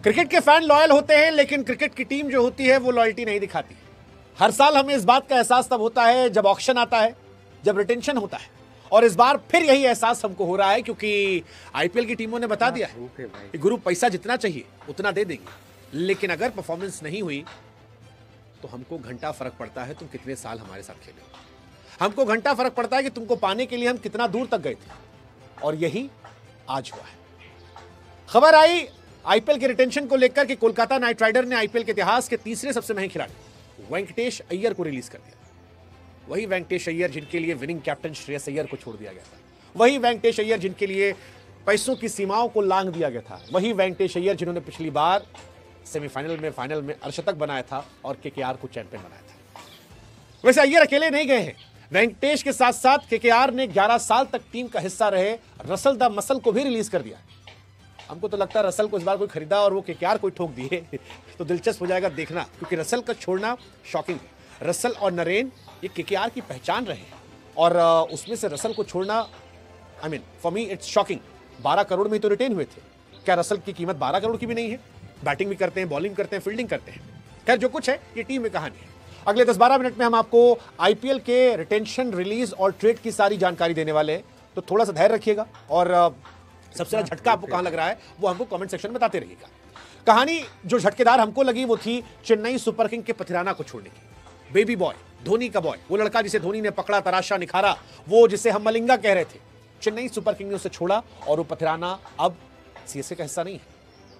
Cricket के fan loyal होते हैं, लेकिन क्रिकेट की टीम जो होती है वो लॉयल्टी नहीं दिखाती। हर साल हमें इस बात का एहसास तब होता है जब ऑक्शन आता है, जब रिटेंशन होता है। और इस बार फिर यही एहसास हमको हो रहा है, क्योंकि आईपीएल की टीमों ने बता दिया है कि गुरु पैसा जितना चाहिए उतना दे देंगे, लेकिन अगर परफॉर्मेंस नहीं हुई तो हमको घंटा फर्क पड़ता है तुम कितने साल हमारे साथ खेले। हमको घंटा फर्क पड़ता है कि तुमको पाने के लिए हम कितना दूर तक गए थे, और यही आज हुआ है। खबर आई आईपीएल के रिटेंशन को लेकर कि कोलकाता नाइट राइडर ने आईपीएल के इतिहास के तीसरे सबसे महंगे खिलाड़ी वेंकटेश अय्यर को रिलीज कर दिया। वही वेंकटेश अय्यर जिनके लिए विनिंग कैप्टन श्रेयस अय्यर को छोड़ दिया गया था, वही वेंकटेश अय्यर जिनके लिए पैसों की सीमाओं को लांघ दिया गया था, वही वेंकटेश अय्यर जिन्होंने पिछली बार सेमीफाइनल में फाइनल में अर्धशतक बनाया था और केकेआर को चैंपियन बनाया था। वैसे अय्यर अकेले नहीं गए हैं, वेंकटेश के साथ साथ केकेआर ने 11 साल तक टीम का हिस्सा रहे रसल द मसल को भी रिलीज कर दिया। हमको तो लगता है रसल को इस बार कोई खरीदा और वो केकेआर कोई ठोक दिए तो दिलचस्प हो जाएगा देखना, क्योंकि रसल का छोड़ना शॉकिंग है। रसल और नरेन ये केकेआर की पहचान रहे हैं, और उसमें से रसल को छोड़ना I mean for me it's shocking. 12 crore में तो रिटेन हुए थे, क्या रसल की कीमत 12 करोड़ की भी नहीं है? बैटिंग भी करते हैं, बॉलिंग करते हैं, फील्डिंग करते हैं। खैर जो कुछ है ये टीम में कहानी है। अगले 10-12 मिनट में हम आपको आईपीएल के रिटेंशन, रिलीज और ट्रेड की सारी जानकारी देने वाले हैं, तो थोड़ा सा धैर्य रखिएगा और सबसे ज्यादा झटका आपको कहां लग रहा है वो हमको कमेंट सेक्शन में बताते रहिएगा। कहानी जो झटकेदार हमको लगी वो थी चेन्नई सुपर किंग के पथिराना को छोड़ने की। बेबी बॉय, धोनी का बॉय, वो लड़का जिसे धोनी ने पकड़ा, तराशा, निखारा, वो जिसे हम मलिंगा कह रहे थे, चेन्नई सुपर किंग ने उसे छोड़ा और वो पथिराना अब सीएसके का हिस्सा नहीं है।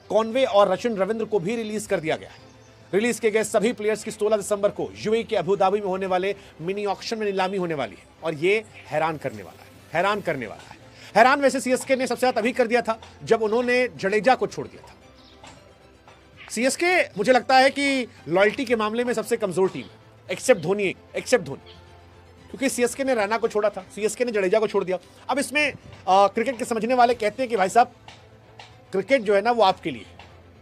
कॉनवे और रचिन रविंद्र को भी रिलीज कर दिया गया है। रिलीज किए गए सभी प्लेयर्स की 16 दिसंबर को यूएई के अबू धाबी में होने वाले मिनी ऑक्शन में नीलामी होने वाली है, और ये हैरान करने वाला है, हैरान करने वाला है। हैरान वैसे सीएसके ने सबसे ज्यादा तभी कर दिया था जब उन्होंने जडेजा को छोड़ दिया था। सीएसके मुझे लगता है कि लॉयल्टी के मामले में सबसे कमजोर टीम है, एक्सेप्ट धोनी, क्योंकि सीएसके ने रैना को छोड़ा था, सीएसके ने जडेजा को छोड़ दिया। अब इसमें क्रिकेट के समझने वाले कहते हैं कि भाई साहब क्रिकेट जो है ना वो आपके लिए,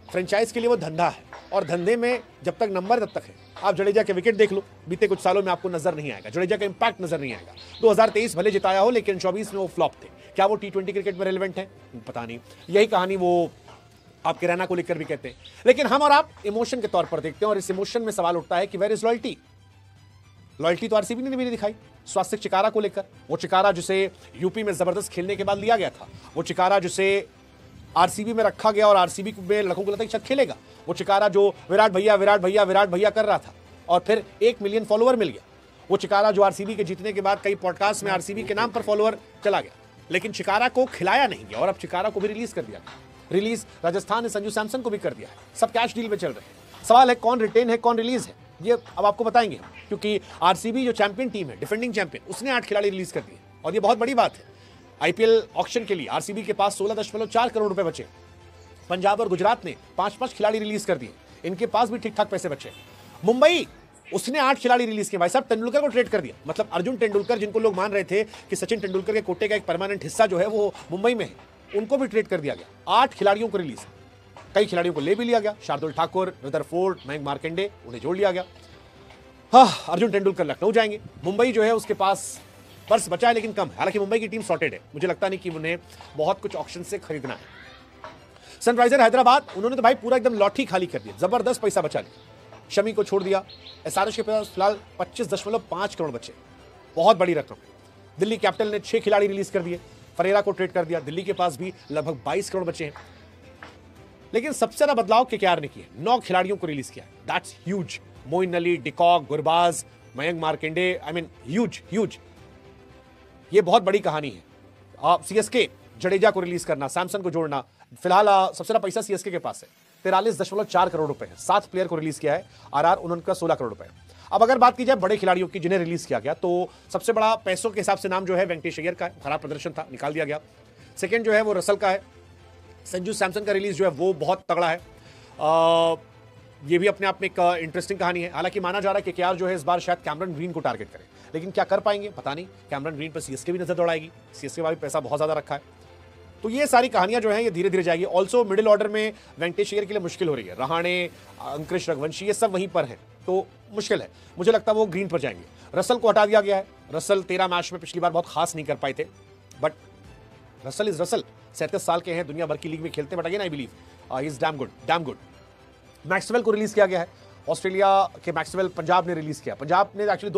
फ्रेंचाइज के लिए वो धंधा है, और धंधे में जब तक नंबर तब तक है। आप जडेजा के विकेट देख लो, बीते कुछ सालों में आपको नजर नहीं आएगा, जडेजा का इंपैक्ट नजर नहीं आएगा। 2023 भले जिताया हो, लेकिन 24 में वो फ्लॉप थे। क्या वो टी20 क्रिकेट में रेलेवेंट है? पता नहीं। यही कहानी वो आपके रैना को लेकर भी कहते हैं। लेकिन हम और आप इमोशन के तौर पर देखते हैं, और इस इमोशन में सवाल उठता है कि वेयर इज लॉयल्टी? लॉयल्टी तो आरसीबी ने भी नहीं दिखाई स्वास्तिक चिकारा को लेकर। वो चिकारा जिसे यूपी में जबरदस्त खेलने के बाद लिया गया था, वो चिकारा जिसे आरसीबी में रखा गया और आरसीबी में लड़कों को लगता है कि शायद खेलेगा, वो चिकारा जो विराट भैया कर रहा था और फिर 1 मिलियन फॉलोअर मिल गया, वो चिकारा जो आरसीबी के जीतने के बाद कई पॉडकास्ट में आरसीबी के नाम पर फॉलोअर चला गया, लेकिन चिकारा को खिलाया नहीं गया, और अब चिकारा को भी रिलीज कर दिया गया। रिलीज राजस्थान ने संजू सैमसन को भी कर दिया है। सब कैश डील में चल रहे हैं। सवाल है कौन रिटेन है, कौन रिलीज है, ये अब आपको बताएंगे हम, क्योंकि आरसीबी जो चैंपियन टीम है, डिफेंडिंग चैंपियन, उसने 8 खिलाड़ी रिलीज कर दिए, और ये बहुत बड़ी बात है। आईपीएल ऑक्शन के लिए आरसीबी के पास 16.4 करोड़ रुपए बचे। पंजाब और गुजरात ने 5-5 खिलाड़ी रिलीज कर दिए, इनके पास भी ठीक ठाक पैसे बचे। मुंबई, उसने 8 खिलाड़ी रिलीज किए। भाई साहब तेंदुलकर को ट्रेड कर दिया, मतलब अर्जुन तेंदुलकर, जिनको लोग मान रहे थे कि सचिन तेंदुलकर के कोटे का एक परमानेंट हिस्सा जो है वो मुंबई में है, उनको भी ट्रेड कर दिया गया। 8 खिलाड़ियों को रिलीज, कई खिलाड़ियों को ले भी लिया गया, शार्दुल ठाकुर, रदरफोर्ड, मयंक मार्कंडे, उन्हें जोड़ लिया गया। हाँ, अर्जुन तेंदुलकर लखनऊ जाएंगे। मुंबई जो है उसके पास पर्स बचा है, लेकिन कम है। हालांकि मुंबई की टीम सॉर्टेड है, मुझे लगता नहीं कि उन्हें बहुत कुछ ऑक्शन से खरीदना है। सनराइजर हैदराबाद, उन्होंने तो भाई पूरा एकदम लॉटरी खाली कर दिया, जबरदस्त पैसा बचा लिया। शमी को छोड़ दिया। एसआरएच के पास फिलहाल 25.5 करोड़ बचे, बहुत बड़ी रकम। दिल्ली कैपिटल ने 6 खिलाड़ी रिलीज कर दिए, फरेरा को ट्रेड कर दिया, दिल्ली के पास भी लगभग 22 करोड़ बचे हैं। लेकिन सबसे ज्यादा बदलाव केकेआर ने किया, 9 खिलाड़ियों को रिलीज किया, that's huge. Moeen Ali, de Kock, Gurbaz, Mayank Markande, I mean huge. ये बहुत बड़ी कहानी है। सीएसके जडेजा को रिलीज करना, सैमसन को जोड़ना, फिलहाल सबसे ज्यादा पैसा सीएसके के पास है, 43.4 करोड़ रुपए है। 7 प्लेयर को रिलीज किया है, आरआर उनका 16 करोड़ रुपए। अब अगर बात की जाए बड़े खिलाड़ियों की जिन्हें रिलीज किया गया, तो सबसे बड़ा पैसों के हिसाब से नाम जो है वेंकटेश अय्यर का है, खराब प्रदर्शन था, निकाल दिया गया। सेकंड जो है वो रसल का है। संजू सैमसन का रिलीज जो है वो बहुत तगड़ा है। ये भी अपने आप में एक इंटरेस्टिंग कहानी है। हालांकि माना जा रहा है कि केकेआर जो है इस बार शायद कैमरन ग्रीन को टारगेट करे, लेकिन क्या कर पाएंगे पता नहीं। कैमरन ग्रीन पर सीएसके भी नजर दौड़ाएगी, सीएसके का भी पैसा बहुत ज्यादा रखा है। तो ये सारी कहानियां जो हैं ये धीरे धीरे जाएगी। ऑल्सो मिडिल ऑर्डर में वेंकटेश अय्यर के लिए मुश्किल हो रही है। रहाणे, अंकुश रघुवंशी, ये सब वहीं पर हैं, तो मुश्किल है। मुझे लगता है वो ग्रीन पर जाएंगे। रसल को हटा दिया गया है। रसल 13 मैच में पिछली बार बहुत खास नहीं कर पाए थे, बट रसल इज रसल। 37 साल के हैं, दुनिया भर की लीग में खेलते हैं, but again I believe he is damn good. Maxwell को रिलीज किया गया है, ऑस्ट्रेलिया के मैक्सवेल पंजाब ने रिलीज किया। पंजाब ने एक्चुअली